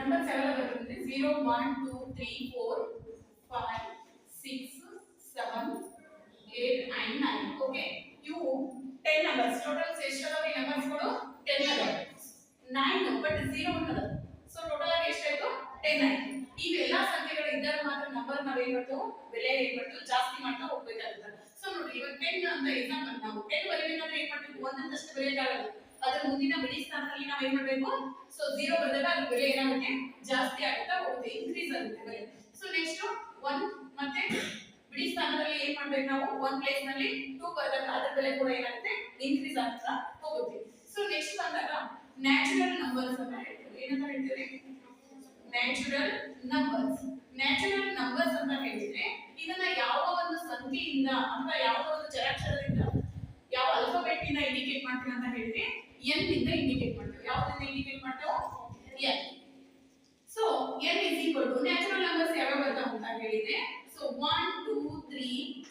numbers ಯಾವೆಲ್ಲ ಬರುತ್ತೆ 0 1 2 3 4 5 6 7 8 and 9 okay ಇವು 10 ನಂಬರ್ಸ್ ಟೋಟಲ್ ಎಷ್ಟಾದವು ಈ ನಂಬರ್ಸ್ ಗಳು 10 ಅದಾವೆ 9 ಬಟ್ 0 ಉಂಟಲ್ಲ ಸೊ ಟೋಟಲ್ ಆಗಿ ಎಷ್ಟಾಯ್ತು 10 ಆಯ್ತು ಇವೆಲ್ಲ ಸಂಖ್ಯೆಗಳು ಇದ್ದಾಗ ಮಾತ್ರ ನಂಬರ್ ನಾವ್ ಏನ್ ಮಾಡ್ತೇವೆ ಬೆಲೆ ಏನ್ ಮಾಡ್ತೇವೆ ಜಾಸ್ತಿ ಮಾಡ್ತಾ ಹೋಗ್ಬೇಕಾಗುತ್ತೆ ಸೊ ನೋಡಿ ಇವಾಗ 10 ಅಂತ ಎಕ್ಸಾಂಪಲ್ ನಾವು 10 ಬರೀಬೇಕಂದ್ರೆ ಏನ್ ಮಾಡ್ಬೇಕು ಒಂದಂತಷ್ಟು ಬರೆಯಕ್ಕಾಗಲ್ಲ ಅದರ ಮುಂದಿನ ಬಿಡಿ ಸ್ಥಾನದಲ್ಲಿ ನಾವು ಏನ್ ಮಾಡಬೇಕು ಸೊ 0 ಬರೆದಾಗ ಅದು ಬೆಲೆ ಏನಾಗುತ್ತೆ ಜಾಸ್ತಿ ಆಗ್ತಾ ಹೋಗುತ್ತೆ ಇನ್ಕ್ರೀಸ್ ಆಗುತ್ತೆ ಬೆಲೆ ಸೊ ನೆಕ್ಸ್ಟ್ 1 ಮತ್ತೆ ಬಿಡಿ ಸ್ಥಾನದಲ್ಲಿ ಏನ್ ಮಾಡ್ಬೇಕು ನಾವು 1 ಪ್ಲೇಸ್ ನಲ್ಲಿ 2 ಬರೆದಾಗ ಅದರ ಬೆಲೆ ಕೂಡ ಏನಾಗುತ್ತೆ ಇನ್ಕ್ರೀಸ್ ಆಗ್ತಾ ಹೋಗುತ್ತೆ ಸೊ ನೆಕ್ಸ್ಟ್ ಬಂದಾಗ ನ್ಯಾಚುರಲ್ ನಂಬರ್ಸ್ ಅಂತ ಹೇಳ್ತೀವಿ ಏನಂತ ಹೇಳ್ತೀವಿ ನ್ಯಾಚುರಲ್ ನಂಬರ್ಸ್ ಅಂತ ಹೇಳಿದ್ರೆ ಇದನ್ನ ಯಾವ ಒಂದು ಸಂಖ್ಯೆಯಿಂದ ಅಥವಾ ಯಾವ ಒಂದು ಚರಾಕ್ಷರದಿಂದ ಯಾವ ಆಲ್ಫಾಬೆಟ್ ಇಂದ ಇಂಡಿಕೇಟ್ ಮಾಡ್ತೀವಿ ಅಂತ ಹೇಳಿದ್ರೆ n ಇಂದ ಇಂಡಿಕೇಟ್ ಮಾಡ್ತೀವಿ ಯಾವುದರಿಂದ ಇಂಡಿಕೇಟ್ ಮಾಡ್ತೀವಿ n so n is equal to natural numbers ಯಾವ ಬರ್ತಾವ ಅಂತ ಹೇಳಿದ್ರೆ so 1 2 3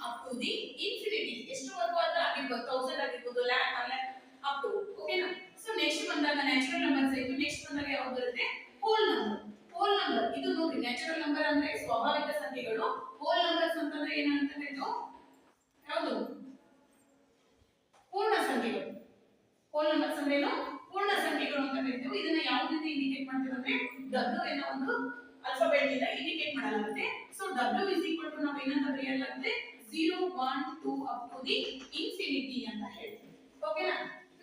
up to the infinity ಎಷ್ಟು ವರ್ಗು ಅಂತ ಆಗಿರ್ಬೋದು 1000 ಆಗಿರ್ಬೋದು lakh up to ಓಕೆನಾ ಸೊ ನೆಕ್ಸ್ಟ್ ಬಂದಾಗ ನ್ಯಾಚುರಲ್ ನಂಬರ್ಸ್ ಆಯ್ತು ನೆಕ್ಸ್ಟ್ ಬಂದಾಗ ಯಾವುದು ಬರುತ್ತೆ ಹೋಲ್ ನಂಬರ್ ಇದು ನೋಡಿ ನ್ಯಾಚುರಲ್ ನಂಬರ್ ಅಂದ್ರೆ ಸ್ವಾಭಾವಿಕ ಸಂಖ್ಯೆಗಳು ಹೋಲ್ ನಂಬರ್ಸ್ ಅಂತಂದ್ರೆ ಏನಂತ ಹೇಳಿದ್ರು ಯಾವುದು ಪೂರ್ಣ ಸಂಖ್ಯೆಗಳು ಹೋಲ್ ನಂಬರ್ಸ್ ಅಂದ್ರೆ ಏನು ಪೂರ್ಣ ಸಂಖ್ಯೆಗಳು ಅಂತ ಹೇಳ್ತೀವಿ ಇದನ್ನ ಯಾವುದರಿಂದ ಇಂಡಿಕೇಟ್ ಮಾಡ್ತೀವಿ ಅಂದ್ರೆ w ಏನೋ ಒಂದು ಆಲ್ಫಾಬೆಟ್ ಇಂದ ಇಂಡಿಕೇಟ್ ಮಾಡಲಾಗುತ್ತೆ so w is equal to ನಾವು ಏನಂತ ಬರೆಯಲಾಗುತ್ತೆ 0 1 2 up to the infinity ಅಂತ ಹೇಳ್ತೀವಿ ಓಕೆನಾ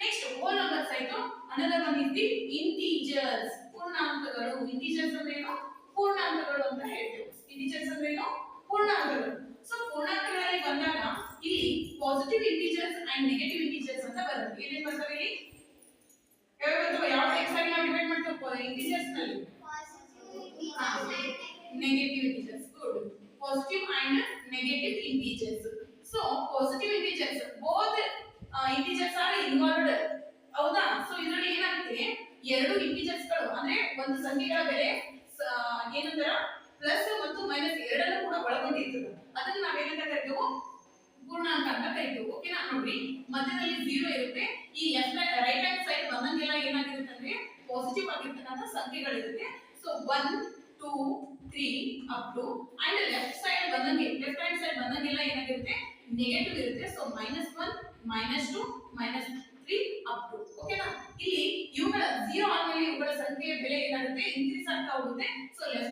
ನೆಕ್ಸ್ಟ್ ಹೋಲ್ ನಂಬರ್ಸ್ ಆಯ್ತು another one is the integers ಪೂರ್ಣಾಂಕಗಳು ಇಂಟಿಜರ್ಸ್ ಅಂದ್ರೆ ಏನು ಪೂರ್ಣಾಂಕಗಳು ಅಂತ ಹೇಳ್ತೀವಿ ಇಂಟಿಜರ್ಸ್ ಅಂದ್ರೆ ಏನು ಪೂರ್ಣಾಂಕಗಳು ಸೊ ಪೂರ್ಣಾಂಕಗಳಲ್ಲಿ ಬಂದಾಗ ಇಲ್ಲಿ positive integers and negative integers ಅಂತ ಬರುತ್ತೆ ಏನೇನು ಬರ್ತವೆ ಇಲ್ಲಿ ಯಾವ ಬರ್ತವೆ ಯಾವ ಎಕ್ಸ್ ಆಗಿ ನಾವು ಡಿವೈಡ್ ಮಾಡ್ತೀವಿ ಇಂಟಿಜರ್ಸ್ ನಲ್ಲಿ negative integers good positive and negative integers so positive integers both integers are involved ಹೌದಾ ಸೊ ಇದರಲ್ಲಿ ಏನಾಗುತ್ತೆ ಎರಡು ಇಂಟಿಜರ್ಸ್ ಗಳು ಅಂದ್ರೆ ಒಂದು ಸಂಖ್ಯೆಗಳ ಬೆಲೆ ಏನಂದ್ರೆ ಪ್ಲಸ್ ಮತ್ತು ಮೈನಸ್ ಎರಡನ್ನೂ ಕೂಡ ಒಳಗೊಂಡಿರ್ತದೆ ಅದನ್ನ ನಾವೇನಂತ ಕರಿತೀವಿ ಪೂರ್ಣಾಂಕ ಅಂತ ಕರಿತೀವಿ ಓಕೆನಾ ನೋಡಿ ಮಧ್ಯದಲ್ಲಿ 0 ಇರುತ್ತೆ ಈ ಲೆಫ್ಟ್ ರೈಟ್ ಹ್ಯಾಂಡ್ ಸೈಡ್ ಬಂದಂಗೆಲ್ಲ ಏನಾಗಿರುತ್ತೆ ಅಂದ್ರೆ ಪಾಸಿಟಿವ್ ಆಗಿರ್ತಕ್ಕಂಥ ಸಂಖ್ಯೆಗಳಿರುತ್ತೆ so 1 2 3 up to and left hand side ಬಂದಂಗೆಲ್ಲ ಏನಾಗಿರುತ್ತೆ ನೆಗೆಟಿವ್ ಇರುತ್ತೆ ಸೊ -1 -2 -3 ಅಪ್ ಟು ಓಕೆನಾ ಇಲ್ಲಿ ಇವುಗಳ 0 ಆದ್ಮೇಲೆ ಇವುಗಳ ಸಂಖ್ಯೆಯ ಬೆಲೆ ಏನಾಗುತ್ತೆ ಇನ್ಕ್ರೀಸ್ ಆಗ್ತಾ ಹೋಗುತ್ತೆ ಸೊ ಲೆಫ್ಟ್